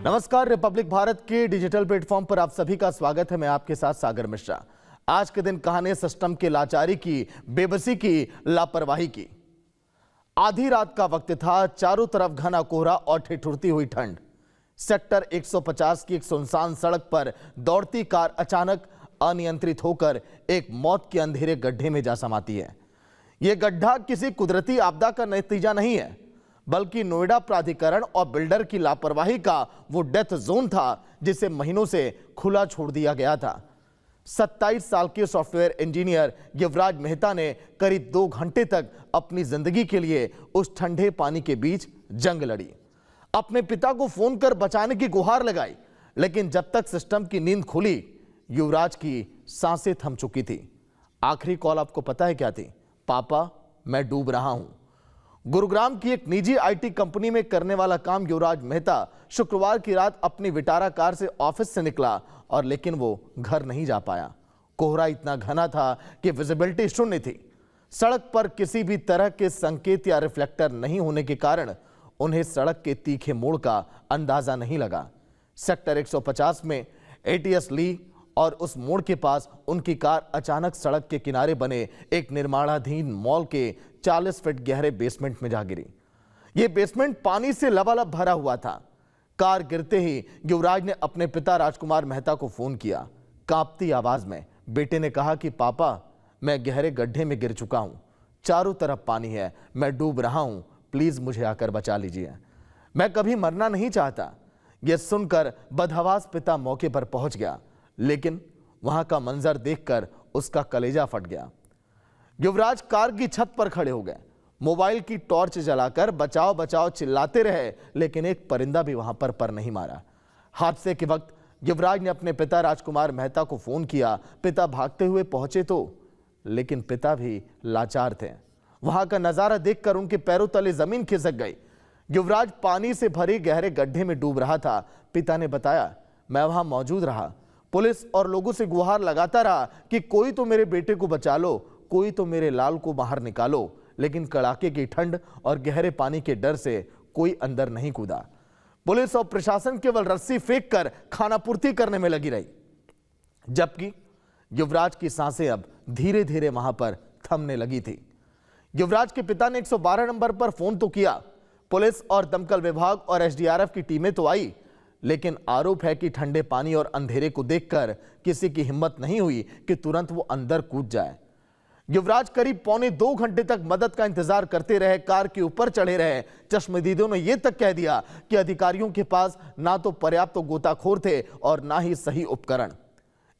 नमस्कार, रिपब्लिक भारत के digital platform पर आप सभी का स्वागत है। मैं आपके साथ सागर मिश्रा। आज के दिन कहानी सिस्टम की लाचारी की, बेबसी की, लापरवाही की। आधी रात का वक्त था, चारों तरफ घना कोहरा और ठिठुरती हुई ठंड। सेक्टर 150 की एक सुनसान सड़क पर दौड़ती कार अचानक अनियंत्रित होकर एक मौत के अंधेरे गड्ढे में जा समाती है। यह गड्ढा किसी कुदरती आपदा का नतीजा नहीं है, बल्कि नोएडा प्राधिकरण और बिल्डर की लापरवाही का वो डेथ जोन था जिसे महीनों से खुला छोड़ दिया गया था। 27 साल के सॉफ्टवेयर इंजीनियर युवराज मेहता ने करीब 2 घंटे तक अपनी जिंदगी के लिए उस ठंडे पानी के बीच जंग लड़ी। अपने पिता को फोन कर बचाने की गुहार लगाई, लेकिन जब तक सिस्टम की नींद खुली, युवराज की सांसें थम चुकी थी। आखिरी कॉल आपको पता है क्या थी? पापा, मैं डूब रहा हूं। गुरुग्राम की एक निजी आईटी कंपनी में करने वाला काम युवराज मेहता शुक्रवार की रात अपनी विटारा कार से ऑफिस से निकला और लेकिन वो घर नहीं जा पाया। कोहरा इतना घना था कि विजिबिलिटी शून्य थी। सड़क पर किसी भी तरह के संकेत या रिफ्लेक्टर नहीं होने के कारण उन्हें सड़क के तीखे मोड़ का अंदाजा नहीं लगा। सेक्टर 150 में एटीएस ली और उस मोड़ के पास उनकी कार अचानक सड़क के किनारे बने एक निर्माणाधीन मॉल के 40 फीट गहरे बेसमेंट में जा गिरी। यह बेसमेंट पानी से लबालब भरा हुआ था। कार गिरते ही युवराज ने अपने पिता राजकुमार मेहता को फोन किया। कांपती आवाज में बेटे ने कहा कि पापा, मैं गहरे गड्ढे में गिर चुका हूं, चारों तरफ पानी है, मैं डूब रहा हूं, प्लीज मुझे आकर बचा लीजिए, मैं कभी मरना नहीं चाहता। यह सुनकर बदहवास पिता मौके पर पहुंच गया, लेकिन वहां का मंजर देखकर उसका कलेजा फट गया। युवराज कार की छत पर खड़े हो गए, मोबाइल की टॉर्च जलाकर बचाओ बचाओ चिल्लाते रहे, लेकिन एक परिंदा भी वहां पर नहीं मारा। हादसे के वक्त युवराज ने अपने पिता राजकुमार मेहता को फोन किया। पिता भागते हुए पहुंचे तो, लेकिन पिता भी लाचार थे। वहां का नजारा देखकर उनके पैरों तले जमीन खिसक गई। युवराज पानी से भरे गहरे गड्ढे में डूब रहा था। पिता ने बताया, मैं वहां मौजूद रहा, पुलिस और लोगों से गुहार लगाता रहा कि कोई तो मेरे बेटे को बचा लो, कोई तो मेरे लाल को बाहर निकालो, लेकिन कड़ाके की ठंड और गहरे पानी के डर से कोई अंदर नहीं कूदा। पुलिस और प्रशासन केवल रस्सी फेंक कर खानापूर्ति करने में लगी रही, जबकि युवराज की सांसें अब धीरे धीरे वहां पर थमने लगी थी। युवराज के पिता ने 112 नंबर पर फोन तो किया, पुलिस और दमकल विभाग और एसडीआरएफ की टीमें तो आई, लेकिन आरोप है कि ठंडे पानी और अंधेरे को देखकर किसी की हिम्मत नहीं हुई कि तुरंत वो अंदर कूद जाए। युवराज करीब 1.25 घंटे तक मदद का इंतजार करते रहे, कार के ऊपर चढ़े रहे। चश्मदीदों ने यह तक कह दिया कि अधिकारियों के पास ना तो पर्याप्त गोताखोर थे और ना ही सही उपकरण।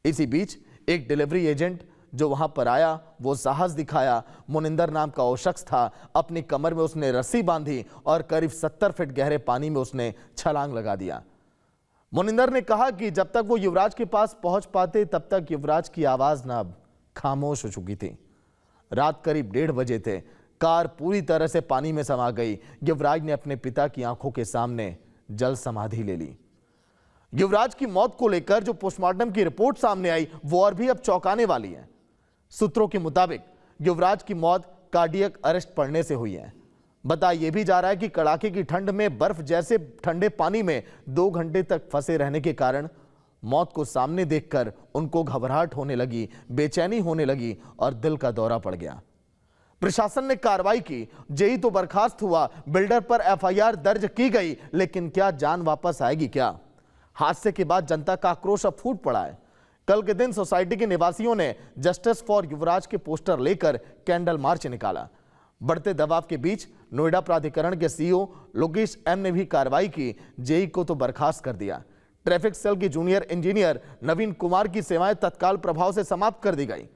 इसी बीच एक डिलीवरी एजेंट जो वहां पर आया, वो साहस दिखाया। मुनिंदर नाम का वो शख्स था। अपनी कमर में उसने रस्सी बांधी और करीब 70 फीट गहरे पानी में उसने छलांग लगा दिया। मुनिंदर ने कहा कि जब तक वो युवराज के पास पहुंच पाते, तब तक युवराज की आवाज ना अब खामोश हो चुकी थी। रात करीब 1:30 बजे थे। कार पूरी तरह से पानी में समा गई। युवराज ने अपने पिता की आंखों के सामने जल समाधि ले ली। युवराज की मौत को लेकर जो पोस्टमार्टम की रिपोर्ट सामने आई, वो और भी अब चौंकाने वाली है। सूत्रों के मुताबिक युवराज की मौत कार्डियक अरेस्ट पड़ने से हुई है। बताया यह भी जा रहा है कि कड़ाके की ठंड में बर्फ जैसे ठंडे पानी में 2 घंटे तक फंसे रहने के कारण मौत को सामने देखकर उनको घबराहट होने लगी, बेचैनी होने लगी और दिल का दौरा पड़ गया। प्रशासन ने कार्रवाई की, जेई तो बर्खास्त हुआ, बिल्डर पर एफआईआर दर्ज की गई, लेकिन क्या जान वापस आएगी क्या? हादसे के बाद जनता का आक्रोश अब फूट पड़ा है। कल के दिन सोसाइटी के निवासियों ने जस्टिस फॉर युवराज के पोस्टर लेकर कैंडल मार्च निकाला। बढ़ते दबाव के बीच नोएडा प्राधिकरण के सीईओ लोकेश एम ने भी कार्रवाई की। जेई को तो बर्खास्त कर दिया। ट्रैफिक सेल की जूनियर इंजीनियर नवीन कुमार की सेवाएं तत्काल प्रभाव से समाप्त कर दी गई।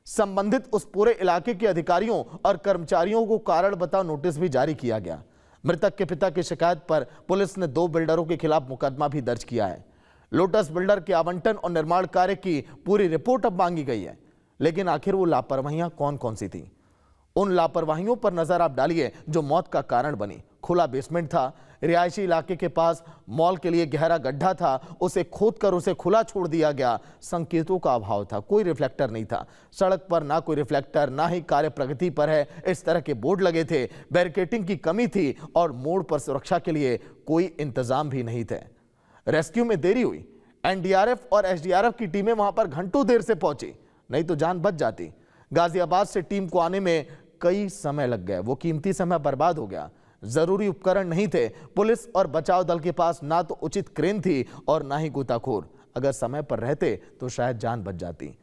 संबंधित उस पूरे इलाके के अधिकारियों और कर्मचारियों को कारण बताओ नोटिस भी जारी किया गया। मृतक के पिता की शिकायत पर पुलिस ने 2 बिल्डरों के खिलाफ मुकदमा भी दर्ज किया है। लोटस बिल्डर के आवंटन और निर्माण कार्य की पूरी रिपोर्ट अब मांगी गई है, लेकिन आखिर वो लापरवाहियां कौन कौन सी थी? उन लापरवाहियों पर नजर आप डालिए जो मौत का कारण बनी। खुला बेसमेंट था, रिहायशी इलाके के पास मॉल के लिए गहरा गड्ढा था, उसे खोदकर उसे खुला छोड़ दिया गया। संकेतों का अभाव था, कोई रिफ्लेक्टर नहीं था। सड़क पर ना कोई रिफ्लेक्टर, ना ही कार्य प्रगति पर है इस तरह के बोर्ड लगे थे। बैरिकेडिंग की कमी थी और मोड़ पर सुरक्षा के लिए कोई इंतजाम भी नहीं थे। रेस्क्यू में देरी हुई। एनडीआरएफ और एसडीआरएफ की टीमें वहां पर घंटों देर से पहुंची, नहीं तो जान बच जाती। गाजियाबाद से टीम को आने में कई समय लग गए, वो कीमती समय बर्बाद हो गया। जरूरी उपकरण नहीं थे। पुलिस और बचाव दल के पास ना तो उचित क्रेन थी और ना ही गोताखोर। अगर समय पर रहते तो शायद जान बच जाती।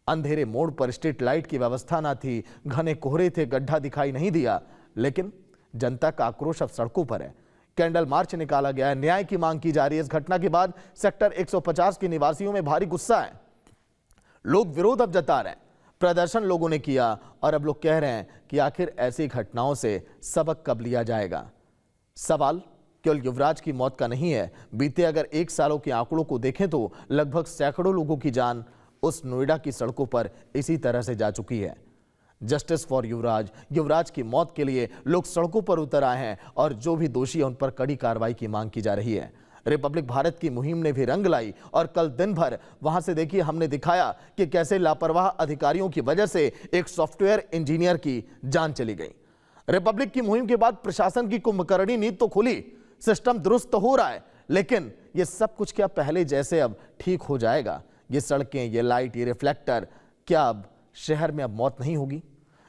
अंधेरे मोड़ पर स्ट्रीट लाइट की व्यवस्था ना थी, घने कोहरे थे, गड्ढा दिखाई नहीं दिया। लेकिन जनता का आक्रोश अब सड़कों पर है। कैंडल मार्च निकाला गया है, न्याय की मांग की जा रही है। इस घटना के बाद सेक्टर 150 के निवासियों में भारी गुस्सा है। लोग विरोध अब जता रहे हैं। प्रदर्शन लोगों ने किया और अब लोग कह रहे हैं कि आखिर ऐसी घटनाओं से सबक कब लिया जाएगा। सवाल केवल युवराज की मौत का नहीं है। बीते अगर 1 सालों के आंकड़ों को देखें तो लगभग सैकड़ों लोगों की जान उस नोएडा की सड़कों पर इसी तरह से जा चुकी है। जस्टिस फॉर युवराज, युवराज की मौत के लिए लोग सड़कों पर उतर आए हैं और जो भी दोषी है उन पर कड़ी कार्रवाई की मांग की जा रही है। रिपब्लिक भारत की मुहिम ने भी रंग लाई और कल दिन भर वहां से देखिए हमने दिखाया कि कैसे लापरवाह अधिकारियों की वजह से एक सॉफ्टवेयर इंजीनियर की जान चली गई। रिपब्लिक की मुहिम के बाद प्रशासन की कुंभकर्णी नींद तो खुली, सिस्टम दुरुस्त हो रहा है, लेकिन ये सब कुछ क्या पहले जैसे अब ठीक हो जाएगा? ये सड़कें, ये लाइट, ये रिफ्लेक्टर, क्या अब शहर में अब मौत नहीं होगी?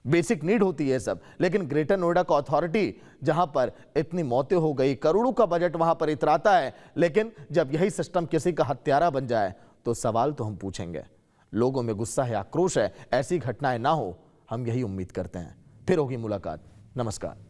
बेसिक नीड होती है सब, लेकिन ग्रेटर नोएडा का अथॉरिटी जहां पर इतनी मौतें हो गई, करोड़ों का बजट वहां पर इतराता है, लेकिन जब यही सिस्टम किसी का हत्यारा बन जाए तो सवाल तो हम पूछेंगे। लोगों में गुस्सा है, आक्रोश है। ऐसी घटनाएं ना हो, हम यही उम्मीद करते हैं। फिर होगी मुलाकात। नमस्कार।